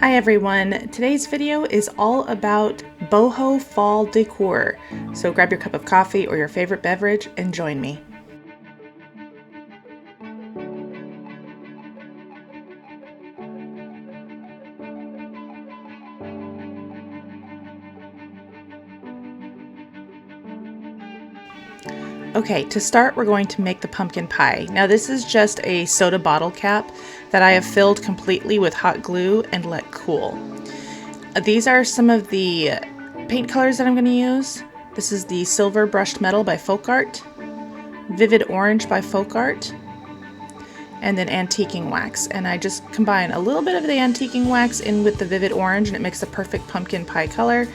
Hi everyone, today's video is all about boho fall decor. So grab your cup of coffee or your favorite beverage and join me. Okay, to start we're going to make the pumpkin pie. Now this is just a soda bottle cap that I have filled completely with hot glue and let cool. These are some of the paint colors that I'm going to use. This is the Silver Brushed Metal by Folk Art, Vivid Orange by Folk Art, and then Antiquing Wax. And I just combine a little bit of the Antiquing Wax in with the Vivid Orange and it makes the perfect pumpkin pie color.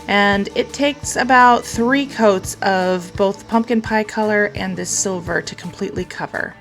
And it takes about 3 coats of both pumpkin pie color and this silver to completely cover.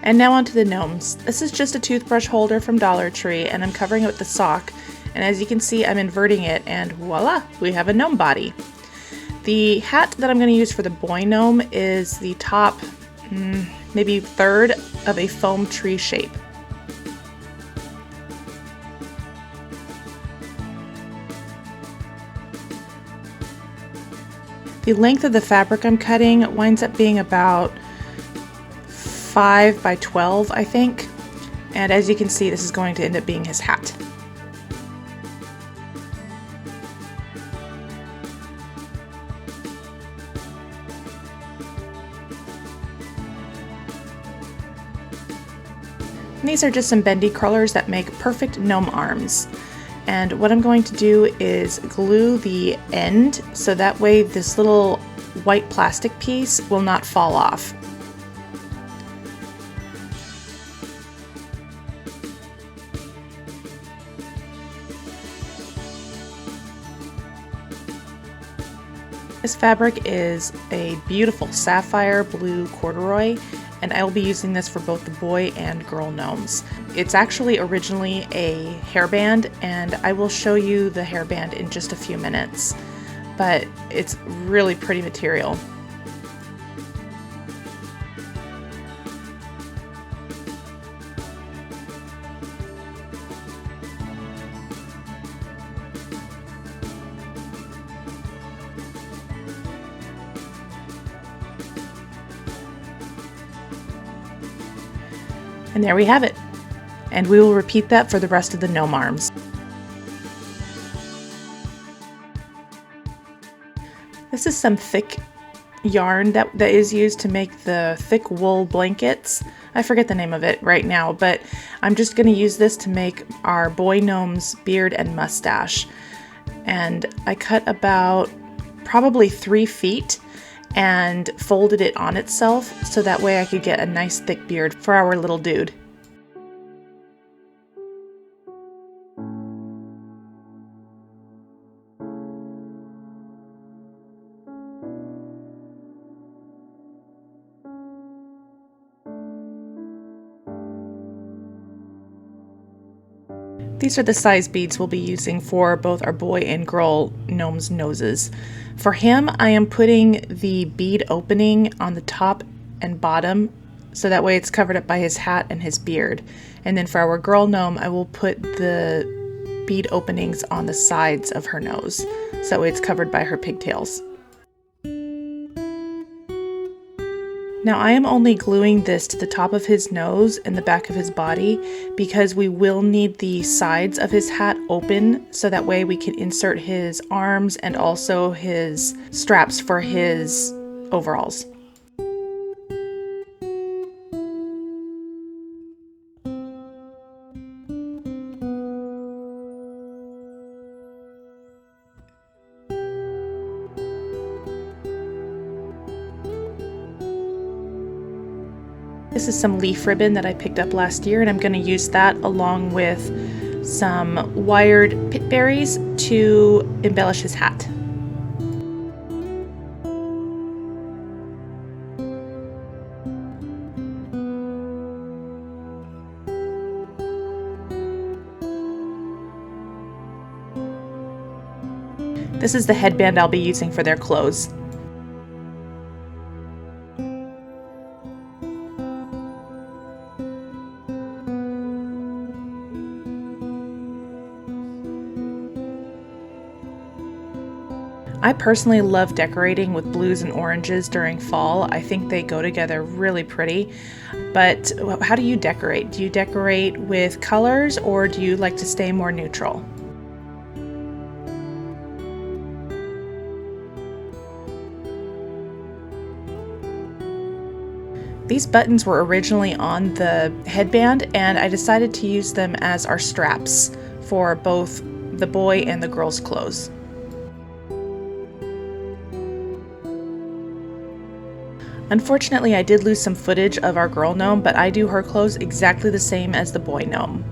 And now onto the gnomes. This is just a toothbrush holder from Dollar Tree and I'm covering it with the sock. And as you can see, I'm inverting it and voila, we have a gnome body. The hat that I'm going to use for the boy gnome is the top, maybe third of a foam tree shape. The length of the fabric I'm cutting winds up being about 5 by 12, I think. And as you can see, this is going to end up being his hat. And these are just some bendy curlers that make perfect gnome arms. And what I'm going to do is glue the end so that way this little white plastic piece will not fall off. This fabric is a beautiful sapphire blue corduroy, and I will be using this for both the boy and girl gnomes. It's actually originally a hairband, and I will show you the hairband in just a few minutes, but it's really pretty material. And there we have it. And we will repeat that for the rest of the gnome arms. This is some thick yarn that is used to make the thick wool blankets. I forget the name of it right now, but I'm just going to use this to make our boy gnome's beard and mustache. And I cut about probably 3 feet and folded it on itself so that way I could get a nice thick beard for our little dude. These are the size beads we'll be using for both our boy and girl gnome's noses. For him, I am putting the bead opening on the top and bottom, so that way it's covered up by his hat and his beard. And then for our girl gnome, I will put the bead openings on the sides of her nose, so that way it's covered by her pigtails. Now I am only gluing this to the top of his nose and the back of his body because we will need the sides of his hat open so that way we can insert his arms and also his straps for his overalls. This is some leaf ribbon that I picked up last year, and I'm going to use that along with some wired pit berries to embellish his hat. This is the headband I'll be using for their clothes. I personally love decorating with blues and oranges during fall. I think they go together really pretty. But how do you decorate? Do you decorate with colors or do you like to stay more neutral? These buttons were originally on the headband, and I decided to use them as our straps for both the boy and the girl's clothes. Unfortunately, I did lose some footage of our girl gnome, but I do her clothes exactly the same as the boy gnome.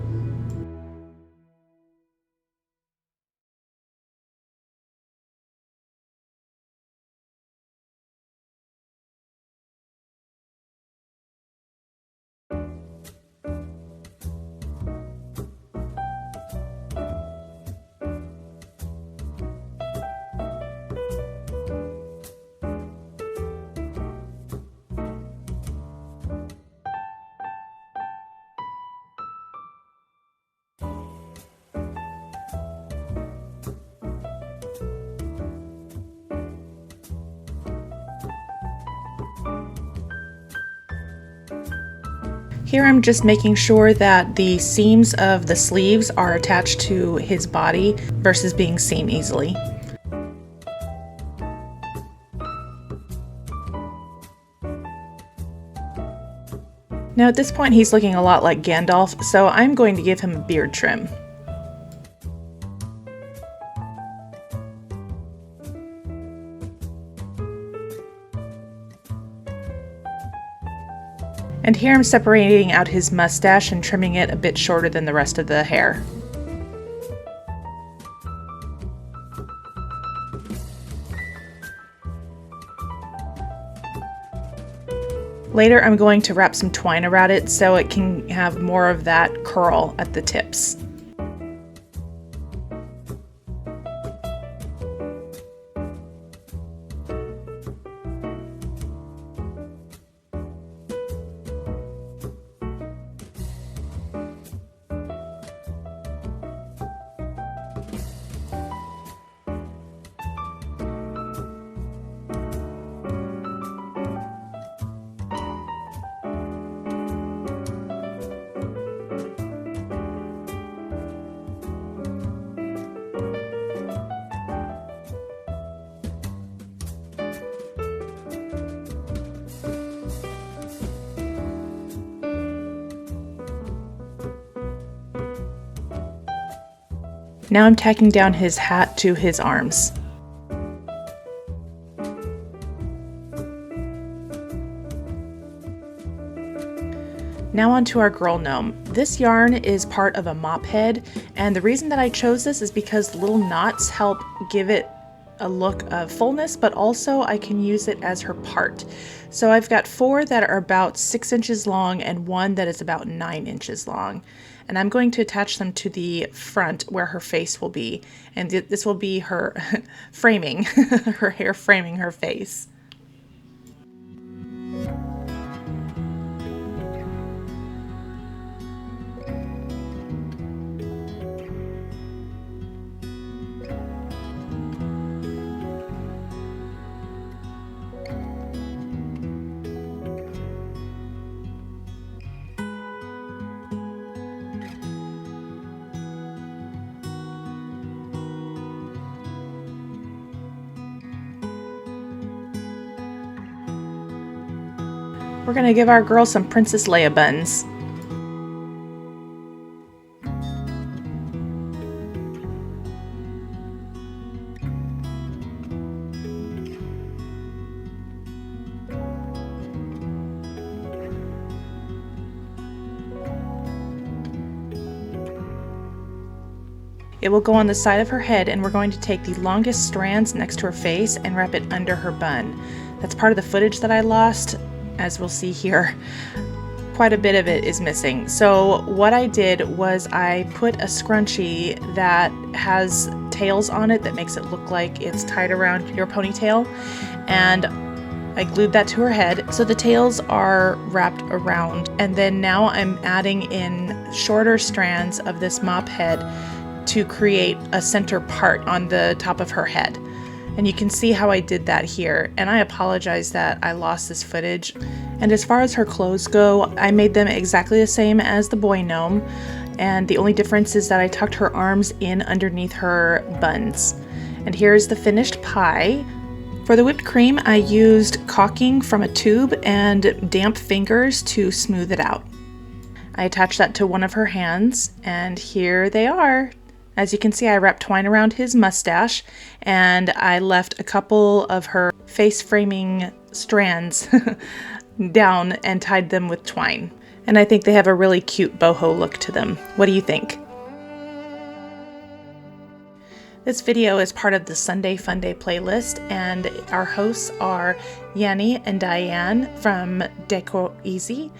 Here I'm just making sure that the seams of the sleeves are attached to his body versus being seen easily. Now at this point he's looking a lot like Gandalf, so I'm going to give him a beard trim. And here I'm separating out his mustache and trimming it a bit shorter than the rest of the hair. Later I'm going to wrap some twine around it so it can have more of that curl at the tips. Now I'm tacking down his hat to his arms. Now onto our girl gnome. This yarn is part of a mop head, and the reason that I chose this is because little knots help give it a look of fullness, but also I can use it as her part. So I've got 4 that are about 6 inches long and 1 that is about 9 inches long. And I'm going to attach them to the front where her face will be. And this will be her framing, her hair framing her face. We're gonna give our girl some Princess Leia buns. It will go on the side of her head, and we're going to take the longest strands next to her face and wrap it under her bun. That's part of the footage that I lost, as we'll see here. Quite a bit of it is missing. So what I did was I put a scrunchie that has tails on it that makes it look like it's tied around your ponytail, and I glued that to her head so the tails are wrapped around. And then now I'm adding in shorter strands of this mop head to create a center part on the top of her head. And you can see how I did that here, and I apologize that I lost this footage. And as far as her clothes go, I made them exactly the same as the boy gnome, and the only difference is that I tucked her arms in underneath her buns. And here's the finished pie. For the whipped cream, I used caulking from a tube and damp fingers to smooth it out. I attached that to one of her hands, and here they are. As you can see, I wrapped twine around his mustache, and I left a couple of her face framing strands down and tied them with twine. And I think they have a really cute boho look to them. What do you think? This video is part of the Sunday Funday playlist, and our hosts are Yanni and Diane from Deco Easy,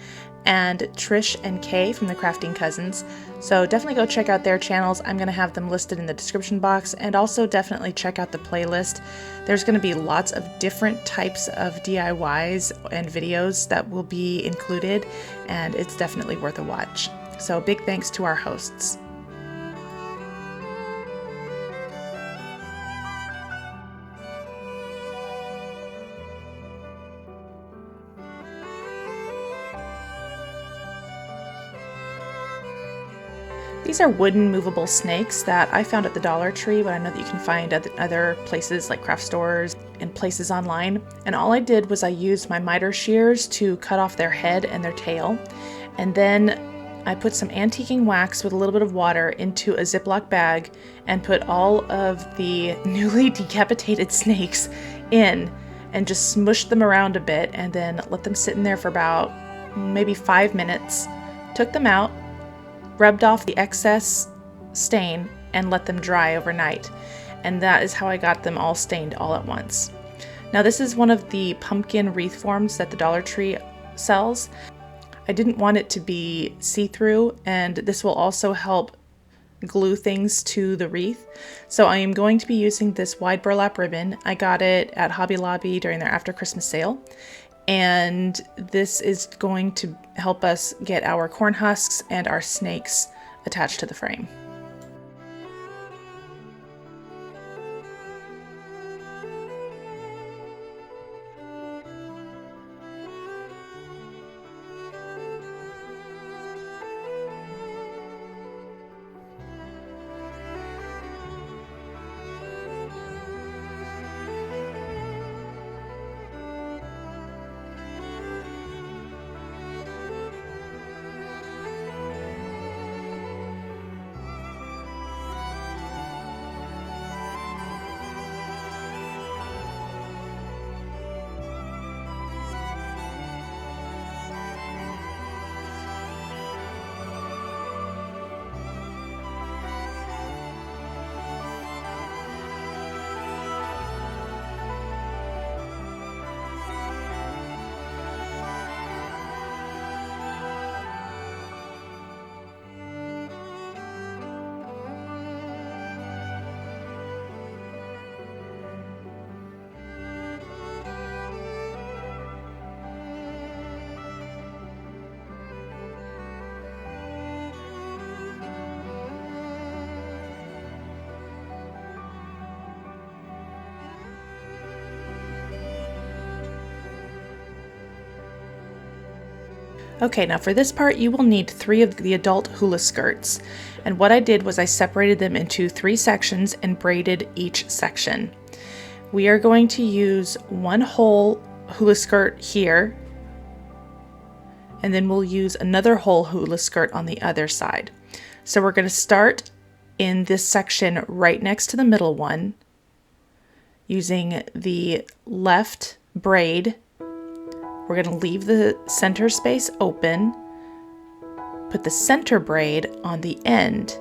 and Trish and Kay from the Crafting Cousins. So definitely go check out their channels. I'm going to have them listed in the description box, and also definitely check out the playlist. There's going to be lots of different types of DIYs and videos that will be included, and it's definitely worth a watch. So big thanks to our hosts. These are wooden movable snakes that I found at the Dollar Tree, but I know that you can find other places like craft stores and places online. And all I did was I used my miter shears to cut off their head and their tail. And then I put some antiquing wax with a little bit of water into a Ziploc bag and put all of the newly decapitated snakes in and just smushed them around a bit, and then let them sit in there for about maybe 5 minutes. Took them out, rubbed off the excess stain, and let them dry overnight. And that is how I got them all stained all at once. Now this is one of the pumpkin wreath forms that the Dollar Tree sells. I didn't want it to be see-through, and this will also help glue things to the wreath. So I am going to be using this wide burlap ribbon. I got it at Hobby Lobby during their after Christmas sale. And this is going to help us get our corn husks and our snakes attached to the frame. Okay, now for this part you will need 3 of the adult hula skirts. And what I did was I separated them into 3 sections and braided each section. We are going to use one whole hula skirt here, and then we'll use another whole hula skirt on the other side. So we're going to start in this section right next to the middle one, using the left braid. We're going to leave the center space open, put the center braid on the end,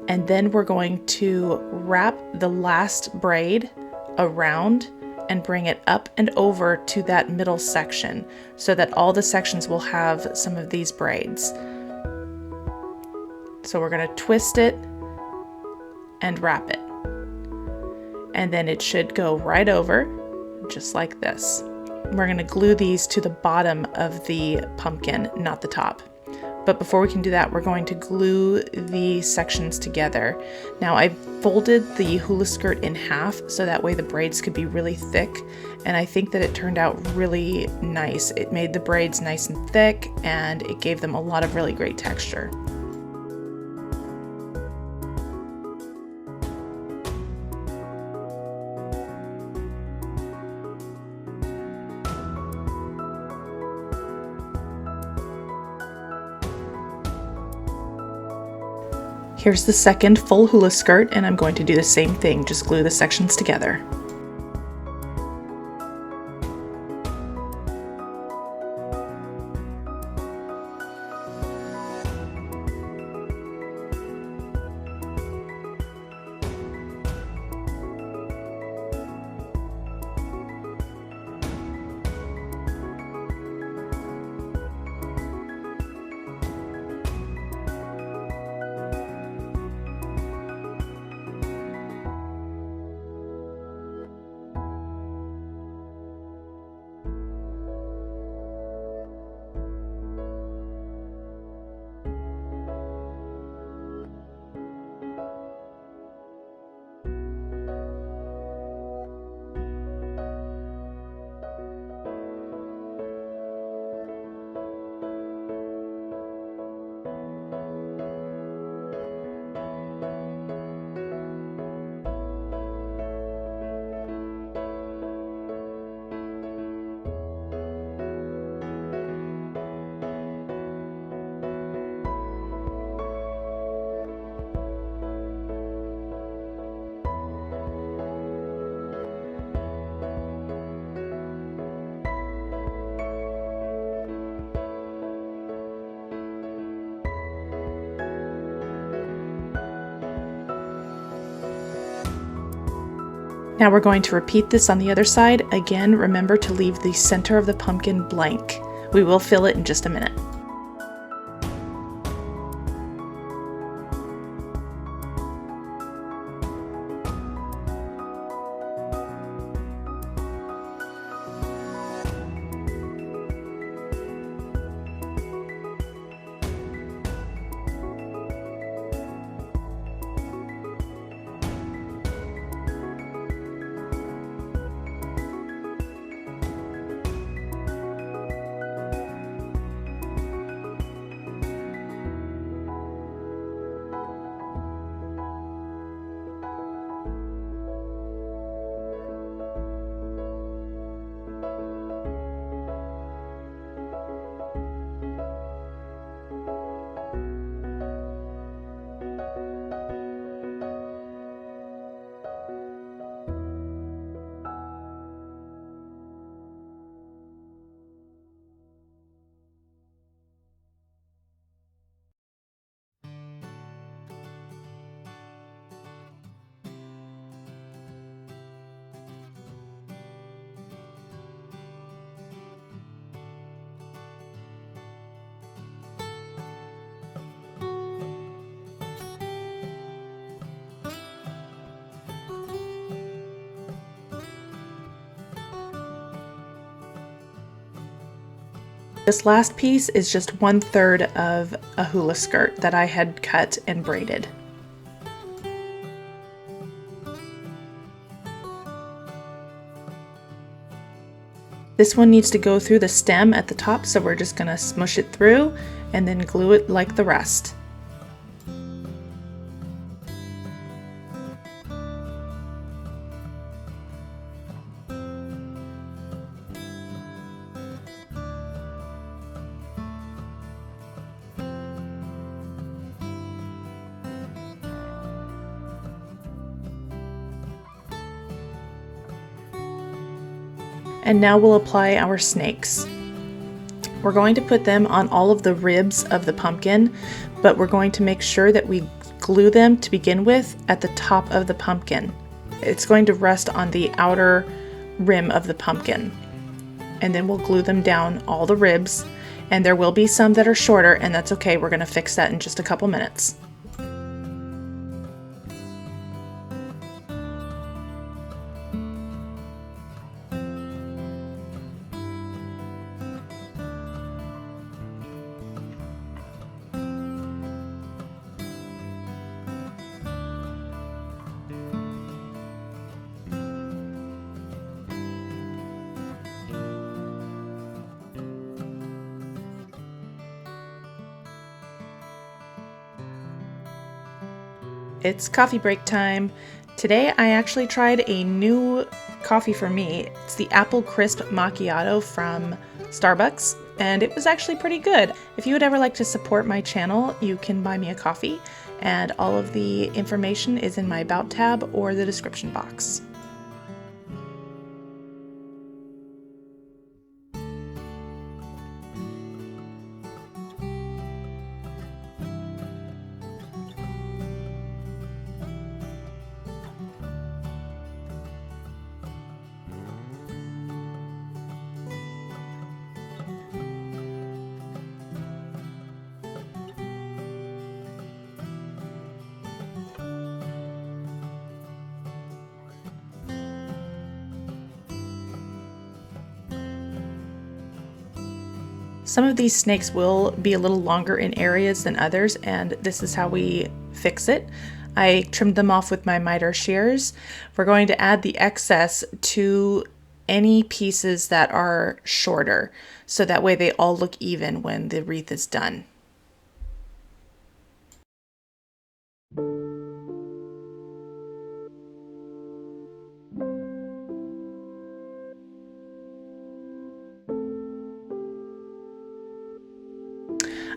And then we're going to wrap the last braid around and bring it up and over to that middle section so that all the sections will have some of these braids. So we're going to twist it and wrap it. And then it should go right over, just like this. We're going to glue these to the bottom of the pumpkin, not the top. But before we can do that, we're going to glue the sections together. Now I folded the hula skirt in half so that way the braids could be really thick, and I think that it turned out really nice. It made the braids nice and thick, and it gave them a lot of really great texture. Here's the second full hula skirt, and I'm going to do the same thing, just glue the sections together. Now we're going to repeat this on the other side. Again, remember to leave the center of the pumpkin blank. We will fill it in just a minute. This last piece is just 1/3 of a hula skirt that I had cut and braided. This one needs to go through the stem at the top, so we're just going to smush it through and then glue it like the rest. And now we'll apply our snakes. We're going to put them on all of the ribs of the pumpkin, but we're going to make sure that we glue them to begin with at the top of the pumpkin. It's going to rest on the outer rim of the pumpkin. And then we'll glue them down all the ribs. And there will be some that are shorter, and that's okay. We're going to fix that in just a couple minutes. It's coffee break time. Today I actually tried a new coffee for me. It's the Apple Crisp Macchiato from Starbucks, and it was actually pretty good. If you would ever like to support my channel, you can buy me a coffee, and all of the information is in my About tab or the description box. Some of these snakes will be a little longer in areas than others, and this is how we fix it. I trimmed them off with my miter shears. We're going to add the excess to any pieces that are shorter, so that way they all look even when the wreath is done.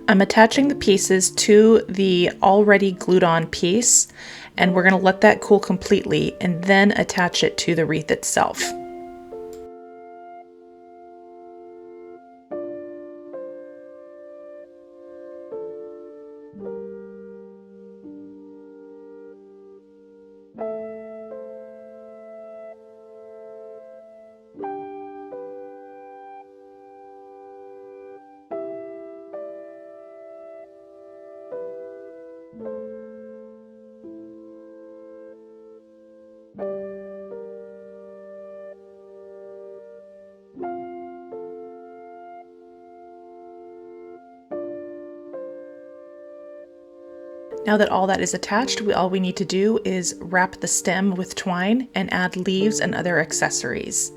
I'm attaching the pieces to the already glued on piece, and we're going to let that cool completely and then attach it to the wreath itself. Now that all that is attached, all we need to do is wrap the stem with twine and add leaves and other accessories.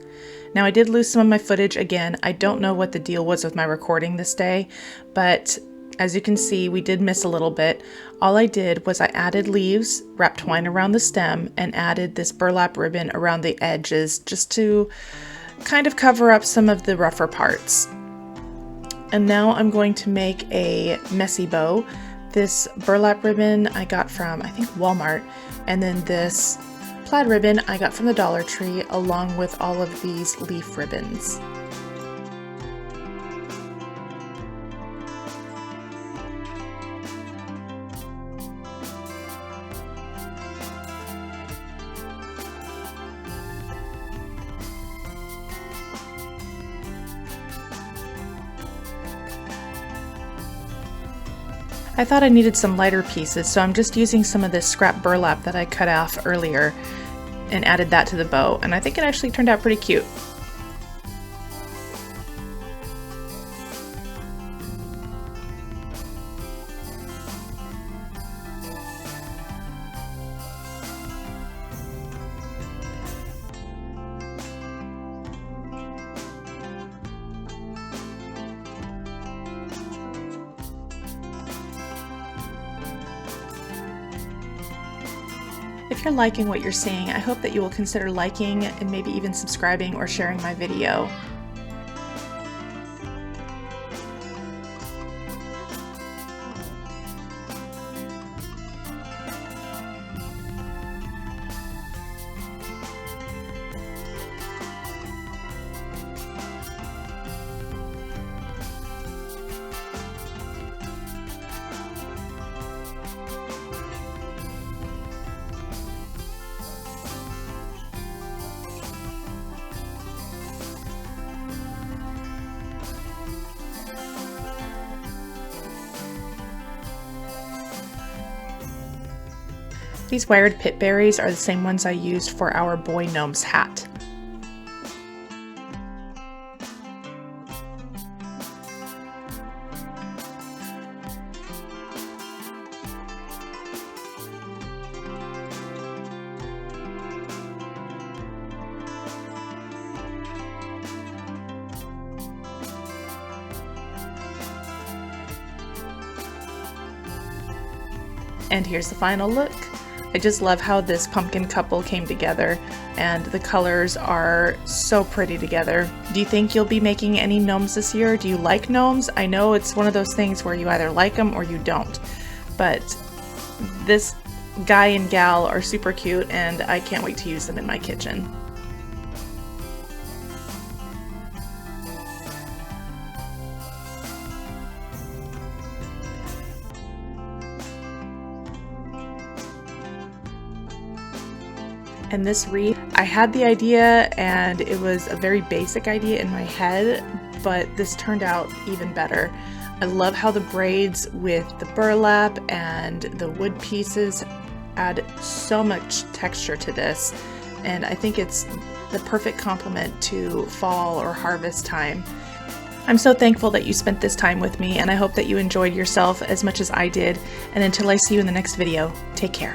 Now I did lose some of my footage again. I don't know what the deal was with my recording this day, but as you can see, we did miss a little bit. All I did was I added leaves, wrapped twine around the stem, and added this burlap ribbon around the edges just to kind of cover up some of the rougher parts. And now I'm going to make a messy bow. This burlap ribbon I got from, I think, Walmart, and then this plaid ribbon I got from the Dollar Tree, along with all of these leaf ribbons. I thought I needed some lighter pieces, so I'm just using some of this scrap burlap that I cut off earlier and added that to the bow, and I think it actually turned out pretty cute. If you're liking what you're seeing, I hope that you will consider liking and maybe even subscribing or sharing my video. These wired pit berries are the same ones I used for our boy gnome's hat. And here's the final look. I just love how this pumpkin couple came together, and the colors are so pretty together. Do you think you'll be making any gnomes this year? Do you like gnomes? I know it's one of those things where you either like them or you don't, but this guy and gal are super cute and I can't wait to use them in my kitchen. And this wreath, I had the idea and it was a very basic idea in my head, but this turned out even better. I love how the braids with the burlap and the wood pieces add so much texture to this, and I think it's the perfect complement to fall or harvest time. I'm so thankful that you spent this time with me, and I hope that you enjoyed yourself as much as I did, and until I see you in the next video, take care.